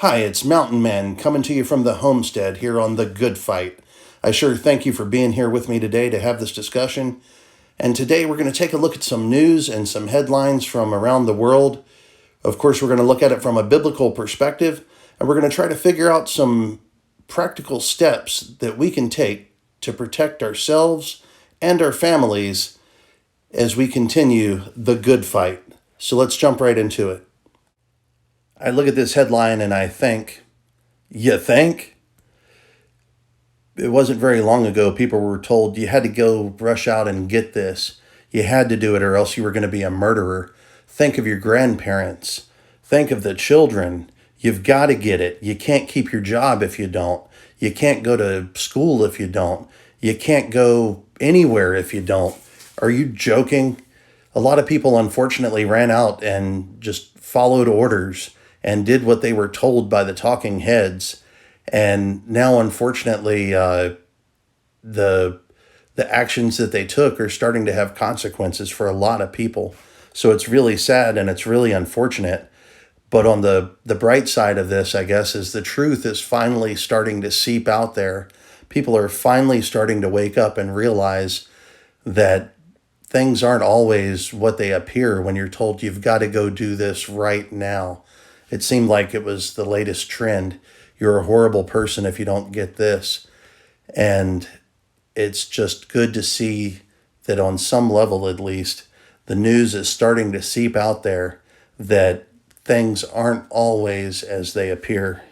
Hi, it's Mountain Man coming to you from the homestead here on The Good Fight. I sure thank you for being here with me today to have this discussion. And today we're going to take a look at some news and some headlines from around the world. Of course, we're going to look at it from a biblical perspective, and we're going to try to figure out some practical steps that we can take to protect ourselves and our families as we continue the good fight. So let's jump right into it. I look at this headline and I think, you think? It wasn't very long ago people were told you had to go rush out and get this. You had to do it or else you were going to be a murderer. Think of your grandparents. Think of the children. You've got to get it. You can't keep your job if you don't. You can't go to school if you don't. You can't go anywhere if you don't. Are you joking? A lot of people unfortunately ran out and just followed orders and did what they were told by the talking heads. And now, unfortunately, the actions that they took are starting to have consequences for a lot of people. So it's really sad and it's really unfortunate. But on the bright side of this, I guess, is the truth is finally starting to seep out there. People are finally starting to wake up and realize that things aren't always what they appear when you're told you've got to go do this right now. It seemed like it was the latest trend. You're a horrible person if you don't get this. And it's just good to see that on some level, at least, the news is starting to seep out there that things aren't always as they appear.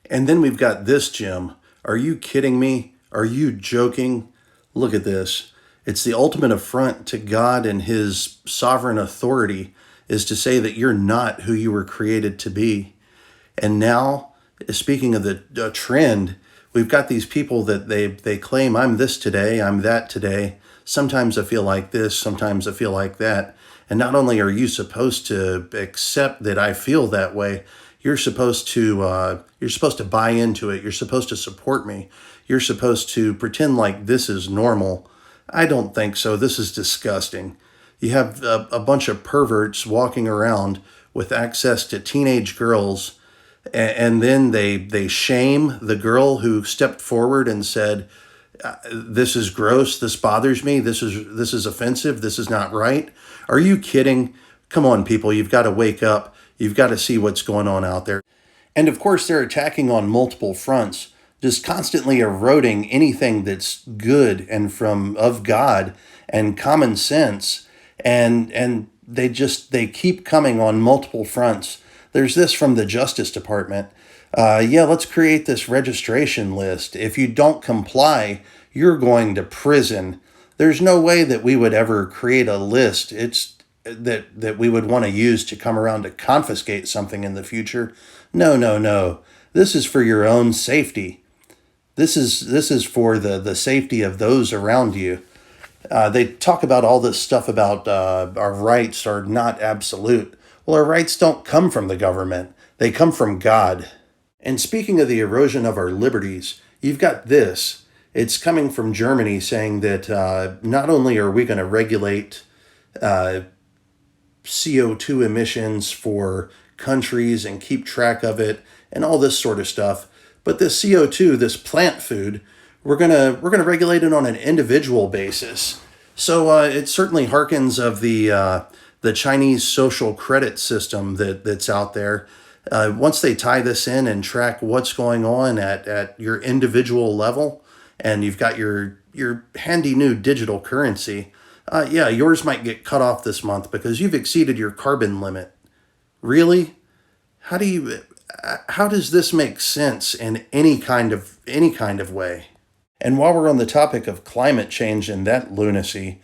And then we've got this, Jim. Are you kidding me? Are you joking? Look at this. It's the ultimate affront to God and his sovereign authority is to say that you're not who you were created to be. And now, speaking of the trend, we've got these people that they claim, I'm this today, I'm that today. Sometimes I feel like this, sometimes I feel like that. And not only are you supposed to accept that I feel that way, you're supposed to buy into it. You're supposed to support me. You're supposed to pretend like this is normal. I don't think so. This is disgusting. You have a bunch of perverts walking around with access to teenage girls, and then they shame the girl who stepped forward and said, "This is gross. This bothers me. This is offensive. This is not right." Are you kidding? Come on, people. You've got to wake up. You've got to see what's going on out there. And of course, they're attacking on multiple fronts, just constantly eroding anything that's good and of God and common sense. And they keep coming on multiple fronts. There's this from the Justice Department. Let's create this registration list. If you don't comply, you're going to prison. There's no way that we would ever create a list. It's that we would want to use to come around to confiscate something in the future. No, no, no. This is for your own safety. This is for the safety of those around you. They talk about all this stuff about our rights are not absolute. Well, our rights don't come from the government. They come from God. And speaking of the erosion of our liberties, you've got this. It's coming from Germany saying that not only are we going to regulate CO2 emissions for countries and keep track of it and all this sort of stuff, but this CO2, this plant food, we're gonna regulate it on an individual basis. So it certainly harkens of the Chinese social credit system that's out there. Once they tie this in and track what's going on at your individual level, and you've got your handy new digital currency, yours might get cut off this month because you've exceeded your carbon limit. Really? How does this make sense in any kind of way? And while we're on the topic of climate change and that lunacy,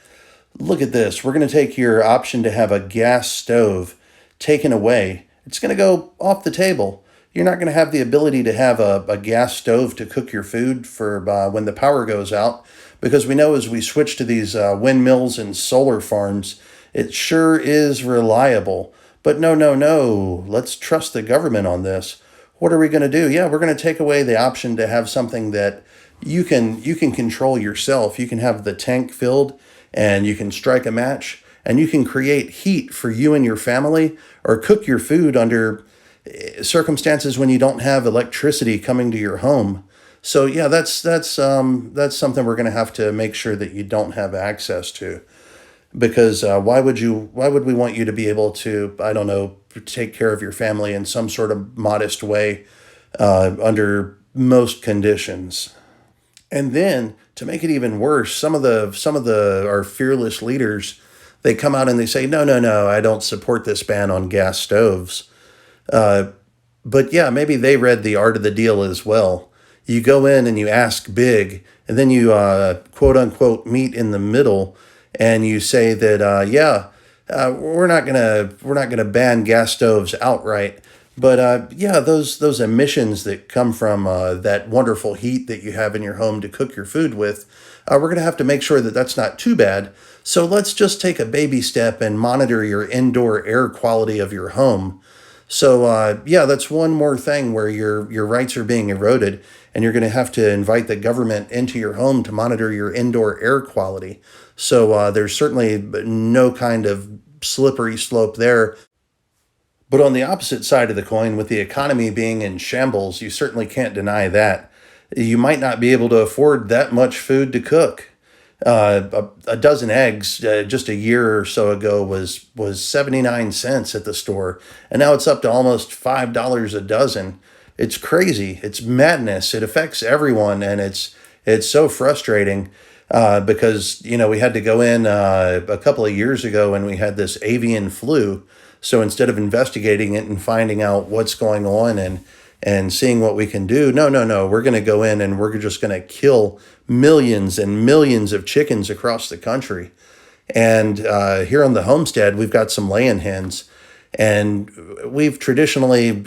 look at this. We're going to take your option to have a gas stove taken away. It's going to go off the table. You're not going to have the ability to have a gas stove to cook your food for when the power goes out, because we know as we switch to these windmills and solar farms, it sure is reliable. But no, no, no. Let's trust the government on this. What are we going to do? Yeah, we're going to take away the option to have something that you can control yourself. You can have the tank filled and you can strike a match and you can create heat for you and your family or cook your food under circumstances when you don't have electricity coming to your home. So yeah, that's something we're going to have to make sure that you don't have access to, because why would we want you to be able to, I don't know, take care of your family in some sort of modest way under most conditions. And then to make it even worse, some of the our fearless leaders, they come out and they say, no, no, no, I don't support this ban on gas stoves. But yeah, maybe they read The Art of the Deal as well. You go in and you ask big, and then you quote unquote meet in the middle, and you say that yeah, we're not gonna ban gas stoves outright, but yeah, those emissions that come from that wonderful heat that you have in your home to cook your food with, we're gonna have to make sure that that's not too bad. So let's just take a baby step and monitor your indoor air quality of your home. So yeah, that's one more thing where your rights are being eroded, and you're going to have to invite the government into your home to monitor your indoor air quality. So there's certainly no kind of slippery slope there. But on the opposite side of the coin, with the economy being in shambles, you certainly can't deny that. You might not be able to afford that much food to cook. A dozen eggs just a year or so ago was 79 cents at the store, and now it's up to almost $5 a dozen. It's crazy. It's madness. It affects everyone, and it's so frustrating because we had to go in a couple of years ago when we had this avian flu. So instead of investigating it and finding out what's going on and seeing what we can do, no, no, no, we're going to go in and we're just going to kill millions and millions of chickens across the country. And here on the homestead, we've got some laying hens, and we've traditionally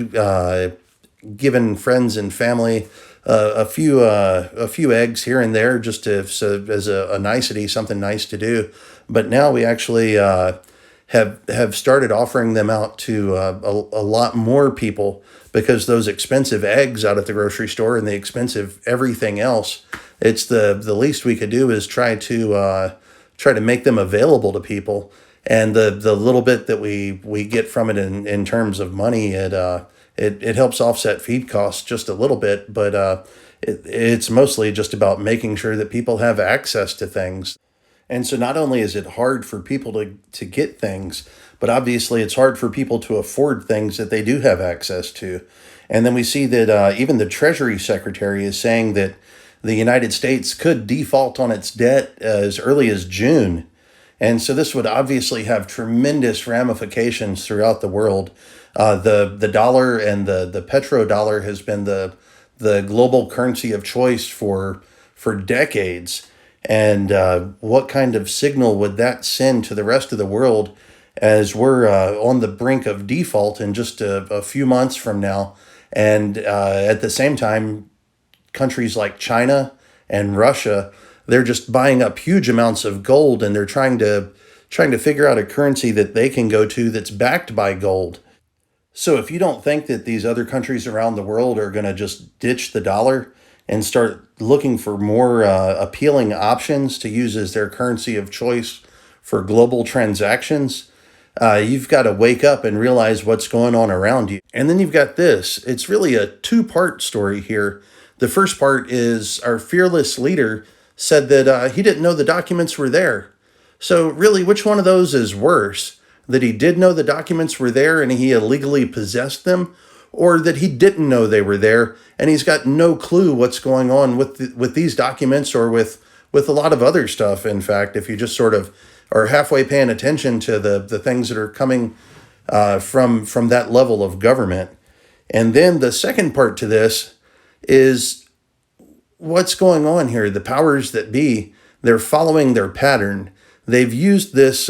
given friends and family a few eggs here and there, just to, so as a nicety, something nice to do. But now we actually have started offering them out to a lot more people, because those expensive eggs out at the grocery store and the expensive everything else, it's the least we could do is try to make them available to people. And the little bit that we get from it in terms of money, it helps offset feed costs just a little bit, but it's mostly just about making sure that people have access to things. And so not only is it hard for people to get things, but obviously it's hard for people to afford things that they do have access to. And then we see that even the Treasury Secretary is saying that the United States could default on its debt as early as June. And so this would obviously have tremendous ramifications throughout the world. The dollar and the petrodollar has been the global currency of choice for decades. And what kind of signal would that send to the rest of the world as we're on the brink of default in just a few months from now? And at the same time, countries like China and Russia, they're just buying up huge amounts of gold, and they're trying to figure out a currency that they can go to that's backed by gold. So if you don't think that these other countries around the world are going to just ditch the dollar and start looking for more appealing options to use as their currency of choice for global transactions, you've got to wake up and realize what's going on around you. And then you've got this. It's really a two-part story here. The first part is our fearless leader said that he didn't know the documents were there. So really, which one of those is worse? That he did know the documents were there and he illegally possessed them, or that he didn't know they were there and he's got no clue what's going on with these documents, or with a lot of other stuff. In fact, if you just sort of are halfway paying attention to the things that are coming from that level of government. And then the second part to this is what's going on here. The powers that be, they're following their pattern. They've used this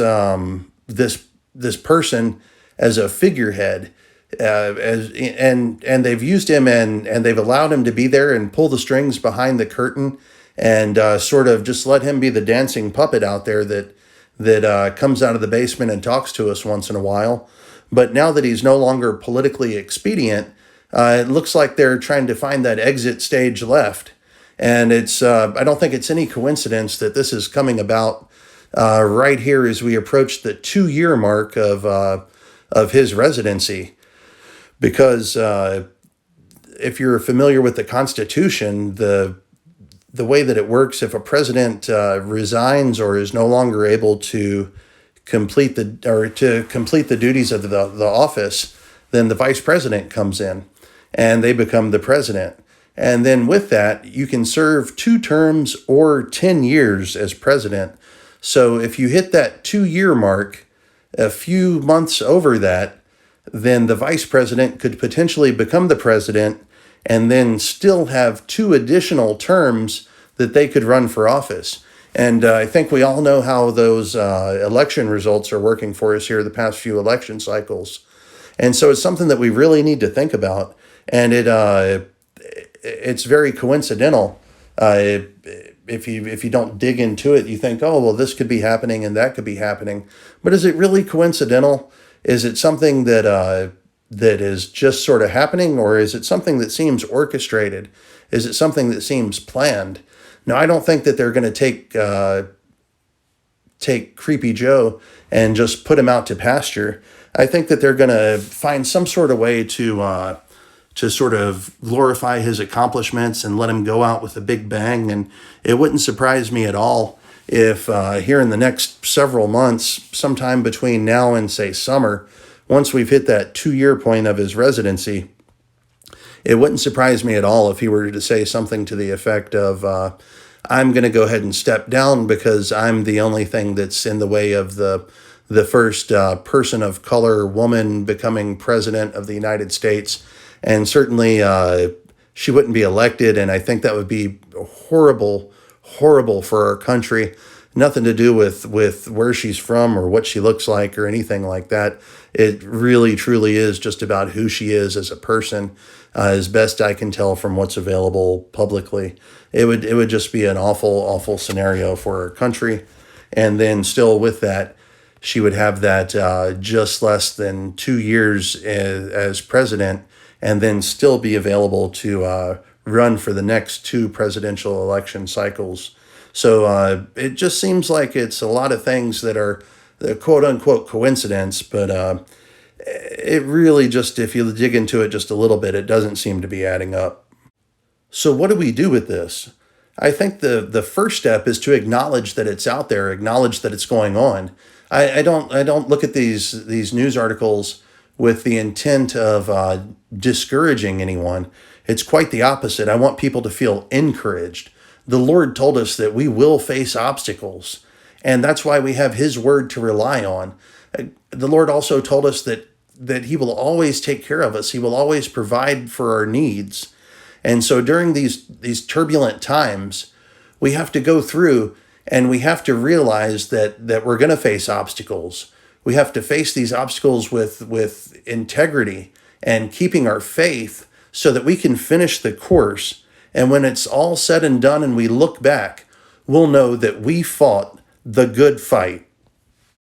person as a figurehead, and they've used him, and they've allowed him to be there and pull the strings behind the curtain, and sort of just let him be the dancing puppet out there that comes out of the basement and talks to us once in a while. But now that he's no longer politically expedient, it looks like they're trying to find that exit stage left. And it's I don't think it's any coincidence that this is coming about right here as we approach the 2-year mark of his residency. because if you're familiar with the Constitution, the way that it works, if a president resigns or is no longer able to complete the duties of the office, then the vice president comes in and they become the president. And then with that, you can serve 2 terms or 10 years as president. So if you hit that 2-year mark, a few months over that, then the vice president could potentially become the president and then still have 2 additional terms that they could run for office. And I think we all know how those election results are working for us here the past few election cycles. And so it's something that we really need to think about. And it's very coincidental. If you don't dig into it, you think, oh, well, this could be happening and that could be happening. But is it really coincidental? Is it something that is just sort of happening, or is it something that seems orchestrated? Is it something that seems planned? Now, I don't think that they're going to take Creepy Joe and just put him out to pasture. I think that they're going to find some sort of way to sort of glorify his accomplishments and let him go out with a big bang. And it wouldn't surprise me at all if here in the next several months, sometime between now and, say, summer, once we've hit that 2-year point of his residency, it wouldn't surprise me at all if he were to say something to the effect of, I'm going to go ahead and step down because I'm the only thing that's in the way of the first person of color woman becoming president of the United States. And certainly she wouldn't be elected, and I think that would be horrible, horrible for our country. Nothing to do with where she's from or what she looks like or anything like that. It really, truly is just about who she is as a person, as best I can tell from what's available publicly. It would just be an awful, awful scenario for our country. And then still with that, she would have that just less than 2 years as president, and then still be available to run for the next 2 presidential election cycles. So it just seems like it's a lot of things that are the quote unquote coincidence, but it really just, if you dig into it just a little bit, it doesn't seem to be adding up. So what do we do with this? I think the first step is to acknowledge that it's out there, acknowledge that it's going on. I don't look at these news articles with the intent of discouraging anyone. It's quite the opposite. I want people to feel encouraged. The Lord told us that we will face obstacles, and that's why we have His word to rely on. The Lord also told us that He will always take care of us. He will always provide for our needs. And so during these turbulent times, we have to go through and we have to realize that we're going to face obstacles. We have to face these obstacles with integrity and keeping our faith so that we can finish the course. And when it's all said and done and we look back, we'll know that we fought the good fight